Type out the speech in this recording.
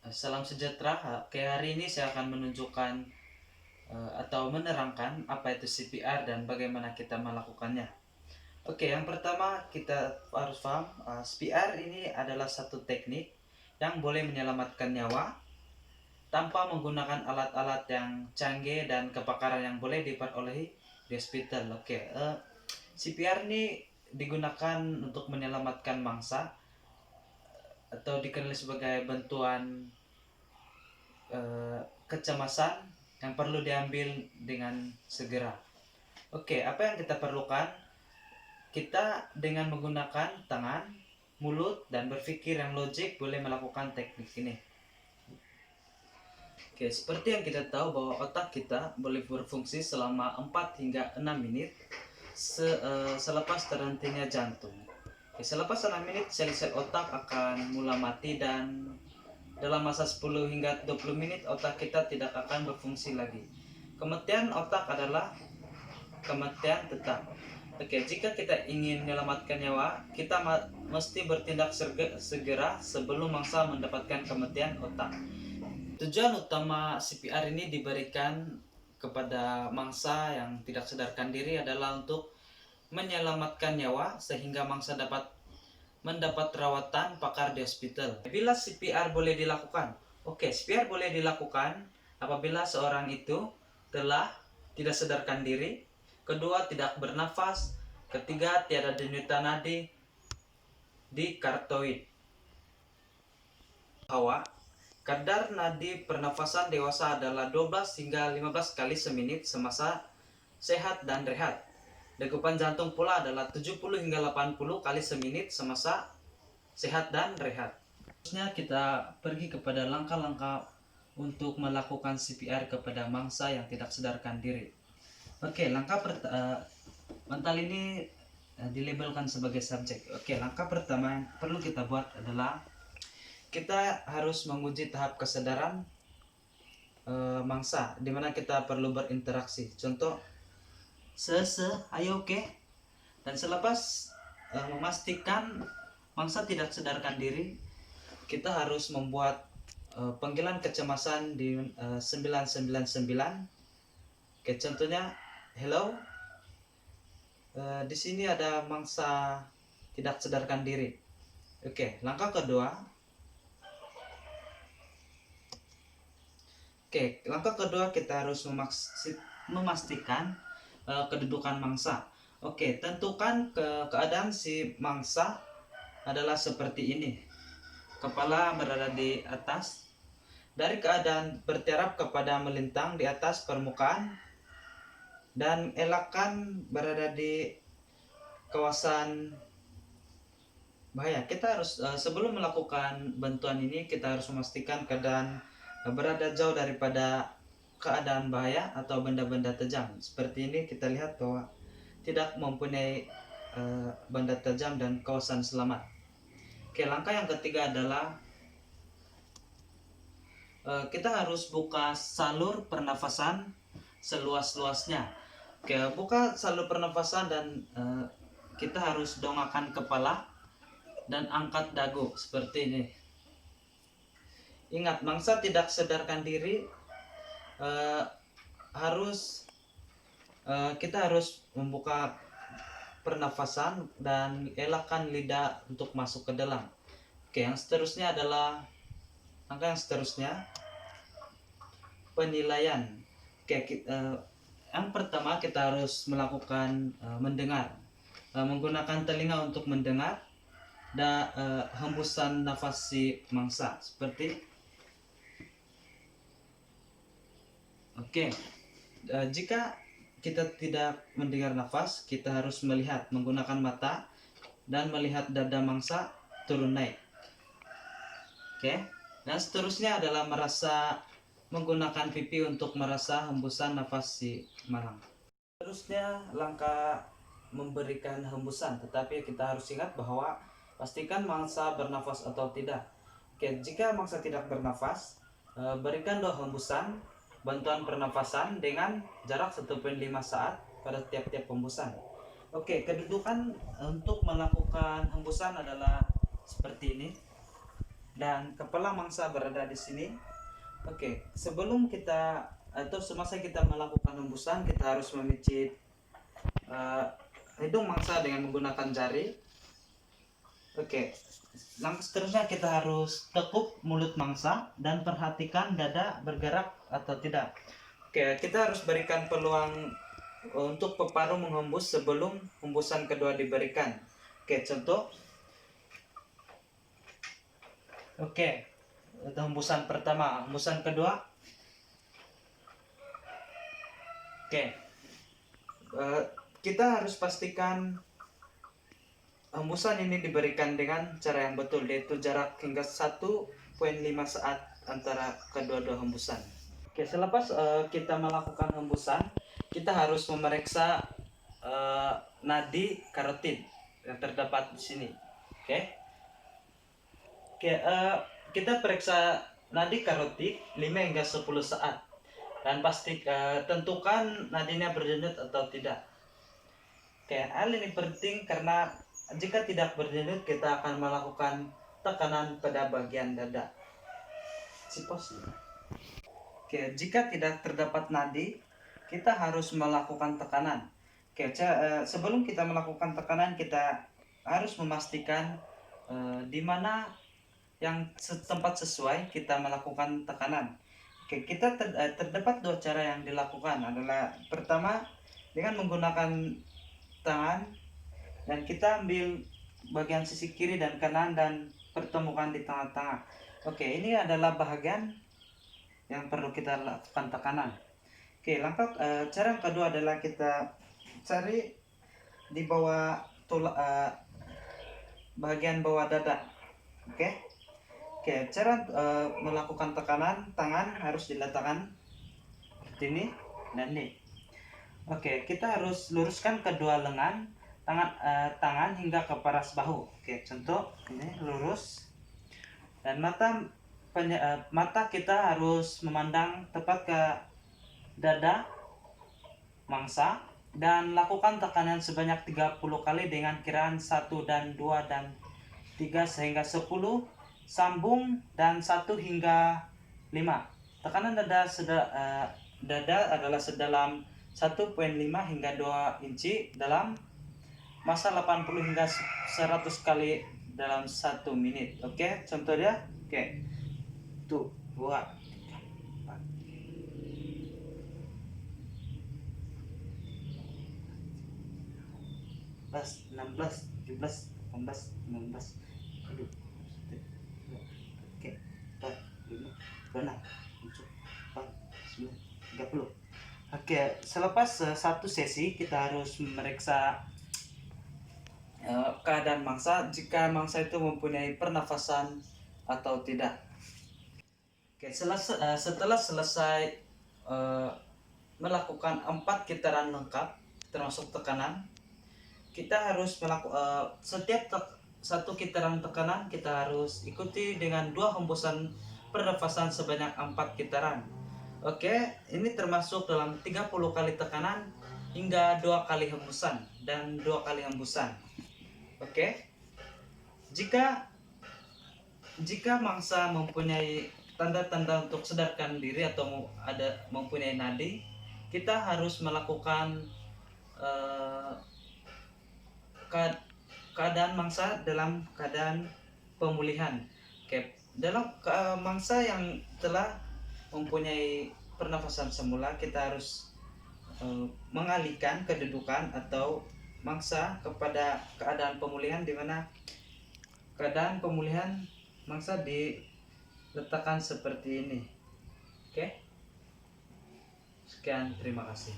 Salam sejahtera. Oke, hari ini saya akan menunjukkan atau menerangkan apa itu CPR dan bagaimana kita melakukannya. Oke, yang pertama kita harus paham CPR ini adalah satu teknik yang boleh menyelamatkan nyawa tanpa menggunakan alat-alat yang canggih dan kebakaran yang boleh diperolehi di hospital. Oke, CPR ini digunakan untuk menyelamatkan mangsa atau dikenal sebagai bantuan kecemasan yang perlu diambil dengan segera. Oke, apa yang kita perlukan? Kita dengan menggunakan tangan, mulut, dan berpikir yang logik boleh melakukan teknik ini. Oke, seperti yang kita tahu bahwa otak kita boleh berfungsi selama 4 hingga 6 menit selepas terhentinya jantung. Oke, selepas 6 menit sel-sel otak akan mulai mati dan dalam masa 10 hingga 20 menit otak kita tidak akan berfungsi lagi. Kematian otak adalah kematian tetap. Oke, jika kita ingin menyelamatkan nyawa, kita mesti bertindak segera sebelum mangsa mendapatkan kematian otak. Tujuan utama CPR ini diberikan kepada mangsa yang tidak sadarkan diri adalah untuk menyelamatkan nyawa sehingga mangsa dapat mendapat rawatan pakar di hospital. Bila CPR boleh dilakukan? Oke, CPR boleh dilakukan apabila seorang itu telah tidak sadarkan diri, kedua tidak bernafas, ketiga tiada denyutan nadi di kartoid. Bahwa kadar nadi pernafasan dewasa adalah 12 hingga 15 kali semenit semasa sehat dan rehat. Degupan jantung pula adalah 70 hingga 80 kali semenit semasa sehat dan rehat. Seterusnya kita pergi kepada langkah-langkah untuk melakukan CPR kepada mangsa yang tidak sadarkan diri. Oke, mental ini dilabelkan sebagai subjek. Oke, langkah pertama yang perlu kita buat adalah kita harus menguji tahap kesadaran mangsa, dimana kita perlu berinteraksi. Contoh, ayo oke. Dan selepas memastikan mangsa tidak sadarkan diri, kita harus membuat panggilan kecemasan di 999. Oke, contohnya, hello. Di sini ada mangsa tidak sadarkan diri. Oke, langkah kedua. Oke, langkah kedua kita harus memastikan kedudukan mangsa. Oke, tentukan keadaan si mangsa adalah seperti ini. Kepala berada di atas. Dari keadaan bertiarap kepada melintang di atas permukaan. Dan elakkan berada di kawasan bahaya. Kita harus sebelum melakukan bantuan ini, kita harus memastikan keadaan berada jauh daripada keadaan bahaya atau benda-benda tajam. Seperti ini kita lihat bahwa tidak mempunyai benda tajam dan kawasan selamat. Oke, langkah yang ketiga adalah kita harus buka salur pernafasan seluas-luasnya. Oke, buka salur pernafasan dan kita harus dongakkan kepala dan angkat dagu seperti ini. Ingat, mangsa tidak sadarkan diri kita harus membuka pernafasan dan elakkan lidah untuk masuk ke dalam. Oke, yang seterusnya adalah langkah yang seterusnya penilaian. Oke, yang pertama kita harus melakukan mendengar, menggunakan telinga untuk mendengar dan hembusan nafas si mangsa seperti. Oke, jika kita tidak mendengar nafas, kita harus melihat menggunakan mata dan melihat dada mangsa turun naik. Oke, dan seterusnya adalah menggunakan pipi untuk merasa hembusan nafas si malang. Seterusnya langkah memberikan hembusan, tetapi kita harus ingat bahwa pastikan mangsa bernafas atau tidak. Oke, jika mangsa tidak bernafas, berikan doa hembusan bantuan pernafasan dengan jarak 1,5 saat pada tiap-tiap hembusan. Oke, kedudukan untuk melakukan hembusan adalah seperti ini. dan kepala mangsa berada di sini. Oke, sebelum kita atau semasa kita melakukan hembusan, kita harus memicit hidung mangsa dengan menggunakan jari. Oke, seterusnya kita harus tekuk mulut mangsa dan perhatikan dada bergerak atau tidak. Oke, kita harus berikan peluang untuk peparuh menghembus sebelum hembusan kedua diberikan. Oke, contoh. Oke, itu hembusan pertama. Hembusan kedua. Oke, kita harus pastikan hembusan ini diberikan dengan cara yang betul, yaitu jarak hingga 1,5 saat antara kedua-dua hembusan. Oke, selepas kita melakukan hembusan, kita harus memeriksa nadi karotid yang terdapat di sini. Oke, kita periksa nadi karotid 5 hingga 10 saat dan tentukan nadinya berdenyut atau tidak. Oke, hal ini penting karena jika tidak berdenyut, kita akan melakukan tekanan pada bagian dada. Oke, jika tidak terdapat nadi, kita harus melakukan tekanan. Oke, sebelum kita melakukan tekanan, kita harus memastikan di mana yang tempat sesuai kita melakukan tekanan. Oke, kita terdapat dua cara yang dilakukan. Adalah pertama dengan menggunakan tangan, dan kita ambil bagian sisi kiri dan kanan dan pertemukan di tengah-tengah. Oke, ini adalah bagian yang perlu kita lakukan tekanan. Oke, cara yang kedua adalah kita cari di bawah bagian bawah dada. Oke, cara melakukan tekanan, tangan harus diletakkan seperti ini dan ini. Oke, kita harus luruskan kedua lengan tangan hingga ke paras bahu. Oke, contoh ini lurus, dan mata kita harus memandang tepat ke dada mangsa, dan lakukan tekanan sebanyak 30 kali dengan kiraan 1 dan 2 dan 3 sehingga 10, sambung dan 1 hingga 5. Tekanan dada adalah sedalam 1,5 hingga 2 inci dalam masa 80 hingga 100 kali dalam 1 menit. Oke, contoh dia. Oke, tuh buat 16, 17, 18, 19. Aduh. Oke, 4, 5, 6, 7, 8, 9, 30. Oke, selepas satu sesi kita harus memeriksa keadaan mangsa, jika mangsa itu mempunyai pernafasan atau tidak. Oke, setelah selesai melakukan 4 getaran lengkap termasuk tekanan, kita harus setiap satu getaran tekanan kita harus ikuti dengan 2 hembusan pernafasan sebanyak 4 getaran. Oke, ini termasuk dalam 30 kali tekanan hingga 2 kali hembusan dan 2 kali hembusan. Oke, jika mangsa mempunyai tanda-tanda untuk sadarkan diri atau mempunyai nadi, kita harus melakukan keadaan mangsa dalam keadaan pemulihan. Oke, dalam mangsa yang telah mempunyai pernafasan semula, kita harus mengalihkan kedudukan atau mangsa kepada keadaan pemulihan, di mana keadaan pemulihan mangsa diletakkan seperti ini. Oke, sekian, terima kasih.